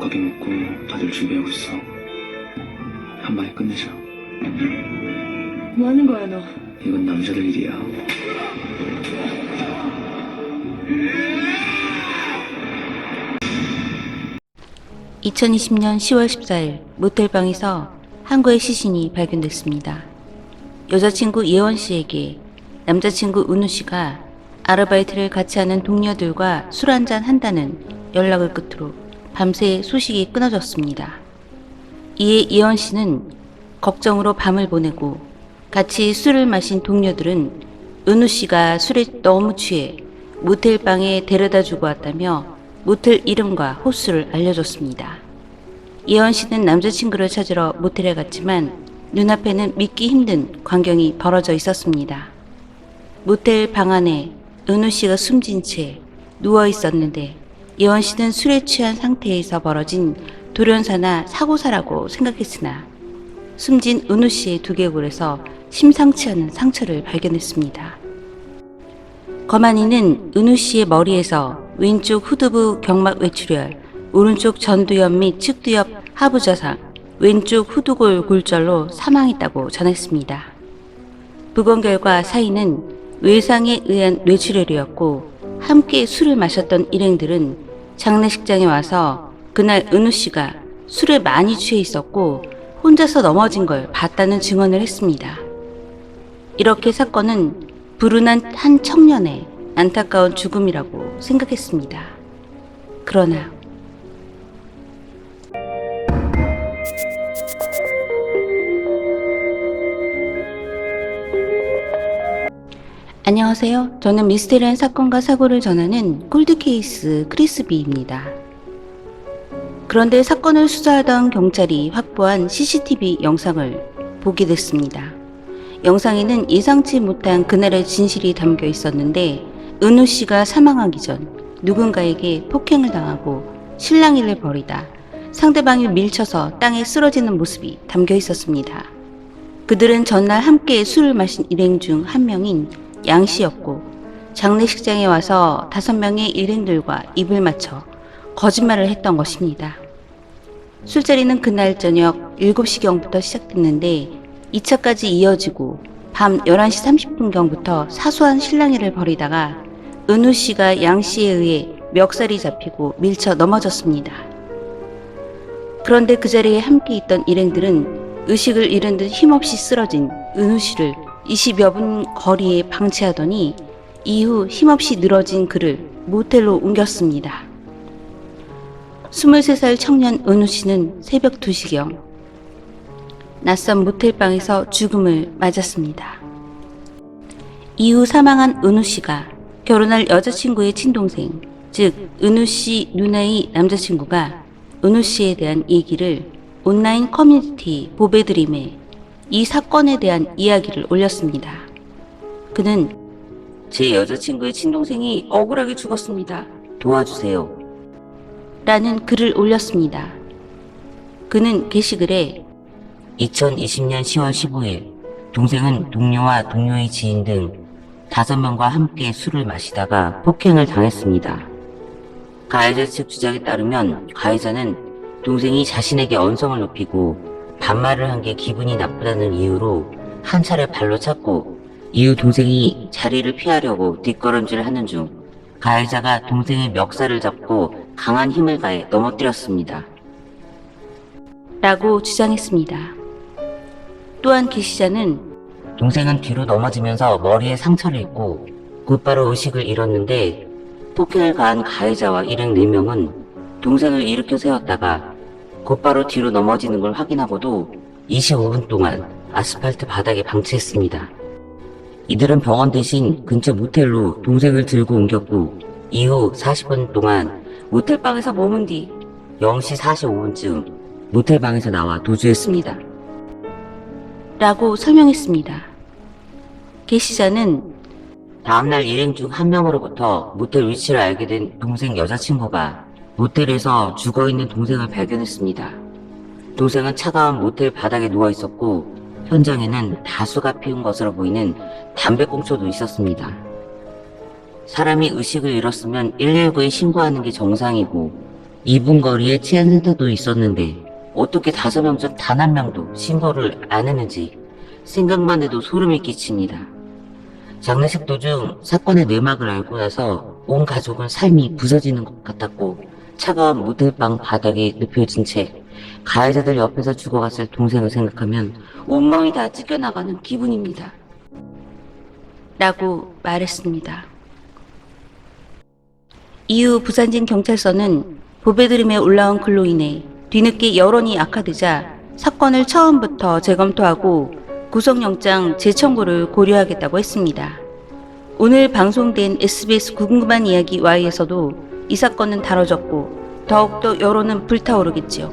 넉넉하게 먹고 다들 준비하고 있어. 한 방에 끝내자. 뭐 하는 거야, 너? 이건 남자들 일이야. (2020년 10월 14일) 모텔방에서 한구의 시신이 발견됐습니다. 여자친구 예원씨에게 남자친구 은우씨가 아르바이트를 같이 하는 동료들과 술 한잔 한다는 연락을 끝으로 밤새 소식이 끊어졌습니다. 이에 예원씨는 걱정으로 밤을 보내고 같이 술을 마신 동료들은 은우씨가 술에 너무 취해 모텔방에 데려다 주고 왔다며 모텔 이름과 호수를 알려줬습니다. 예원씨는 남자친구를 찾으러 모텔에 갔지만 눈앞에는 믿기 힘든 광경이 벌어져 있었습니다. 모텔 방 안에 은우씨가 숨진 채 누워 있었는데 예원씨는 술에 취한 상태에서 벌어진 돌연사나 사고사라고 생각했으나 숨진 은우씨의 두개골에서 심상치 않은 상처를 발견했습니다. 검안이는 은우씨의 머리에서 왼쪽 후두부 경막 외출혈, 오른쪽 전두엽 및 측두엽 하부좌상, 왼쪽 후두골 골절로 사망했다고 전했습니다. 부검 결과 사인은 외상에 의한 뇌출혈이었고 함께 술을 마셨던 일행들은 장례식장에 와서 그날 은우씨가 술에 많이 취해 있었고 혼자서 넘어진 걸 봤다는 증언을 했습니다. 이렇게 사건은 불운한 한 청년의 안타까운 죽음이라고 생각했습니다. 그러나 안녕하세요. 저는 미스테리한 사건과 사고를 전하는 콜드케이스 크리스비입니다. 그런데 사건을 수사하던 경찰이 확보한 CCTV 영상을 보게 됐습니다. 영상에는 예상치 못한 그날의 진실이 담겨 있었는데 은우씨가 사망하기 전 누군가에게 폭행을 당하고 실랑이를 벌이다 상대방이 밀쳐서 땅에 쓰러지는 모습이 담겨 있었습니다. 그들은 전날 함께 술을 마신 일행 중 한 명인 양씨였고 장례식장에 와서 5명의 일행들과 입을 맞춰 거짓말을 했던 것입니다. 술자리는 그날 저녁 7시경부터 시작됐는데 2차까지 이어지고 밤 11시 30분경부터 사소한 실랑이를 벌이다가 은우씨가 양씨에 의해 멱살이 잡히고 밀쳐 넘어졌습니다. 그런데 그 자리에 함께 있던 일행들은 의식을 잃은 듯 힘없이 쓰러진 은우씨를 20여 분 거리에 방치하더니 이후 힘없이 늘어진 그를 모텔로 옮겼습니다. 23살 청년 은우씨는 새벽 2시경 낯선 모텔방에서 죽음을 맞았습니다. 이후 사망한 은우씨가 결혼할 여자친구의 친동생, 즉 은우씨 누나의 남자친구가 은우씨에 대한 얘기를 온라인 커뮤니티 보배드림에 이 사건에 대한 이야기를 올렸습니다. 그는 제 여자친구의 친동생이 억울하게 죽었습니다. 도와주세요. 라는 글을 올렸습니다. 그는 게시글에 2020년 10월 15일 동생은 동료와 동료의 지인 등 5명과 함께 술을 마시다가 폭행을 당했습니다. 가해자 측 주장에 따르면 가해자는 동생이 자신에게 언성을 높이고 반말을 한 게 기분이 나쁘다는 이유로 한 차례 발로 찼고 이후 동생이 자리를 피하려고 뒷걸음질을 하는 중 가해자가 동생의 멱살을 잡고 강한 힘을 가해 넘어뜨렸습니다. 라고 주장했습니다. 또한 게시자는 동생은 뒤로 넘어지면서 머리에 상처를 입고 곧바로 의식을 잃었는데 폭행을 가한 가해자와 일행 4명은 동생을 일으켜 세웠다가 곧바로 뒤로 넘어지는 걸 확인하고도 25분 동안 아스팔트 바닥에 방치했습니다. 이들은 병원 대신 근처 모텔로 동생을 들고 옮겼고 이후 40분 동안 모텔방에서 머문 뒤 0시 45분쯤 모텔방에서 나와 도주했습니다. 라고 설명했습니다. 게시자는 다음날 일행 중 한 명으로부터 모텔 위치를 알게 된 동생 여자친구가 모텔에서 죽어있는 동생을 발견했습니다. 동생은 차가운 모텔 바닥에 누워있었고 현장에는 다수가 피운 것으로 보이는 담배꽁초도 있었습니다. 사람이 의식을 잃었으면 119에 신고하는 게 정상이고 2분 거리에 치안센터도 있었는데 어떻게 5명 중 단 한 명도 신고를 안 했는지 생각만 해도 소름이 끼칩니다. 장례식 도중 사건의 내막을 알고 나서 온 가족은 삶이 부서지는 것 같았고 차가운 모텔방 바닥에 눕혀진 채 가해자들 옆에서 죽어갔을 동생을 생각하면 온몸이 다 찢겨나가는 기분입니다. 라고 말했습니다. 이후 부산진 경찰서는 보배드림에 올라온 글로 인해 뒤늦게 여론이 악화되자 사건을 처음부터 재검토하고 구속영장 재청구를 고려하겠다고 했습니다. 오늘 방송된 SBS 궁금한 이야기 Y에서도 이 사건은 다뤄졌고 더욱더 여론은 불타오르겠지요.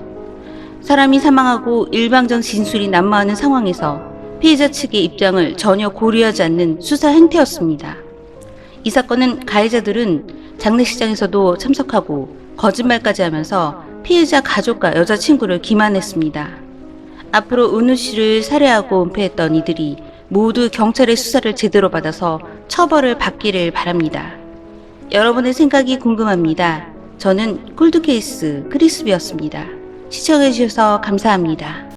사람이 사망하고 일방적 진술이 난무하는 상황에서 피해자 측의 입장을 전혀 고려하지 않는 수사 행태였습니다. 이 사건은 가해자들은 장례식장에서도 참석하고 거짓말까지 하면서 피해자 가족과 여자친구를 기만했습니다. 앞으로 은우 씨를 살해하고 은폐했던 이들이 모두 경찰의 수사를 제대로 받아서 처벌을 받기를 바랍니다. 여러분의 생각이 궁금합니다. 저는 콜드케이스 크리스비였습니다. 시청해주셔서 감사합니다.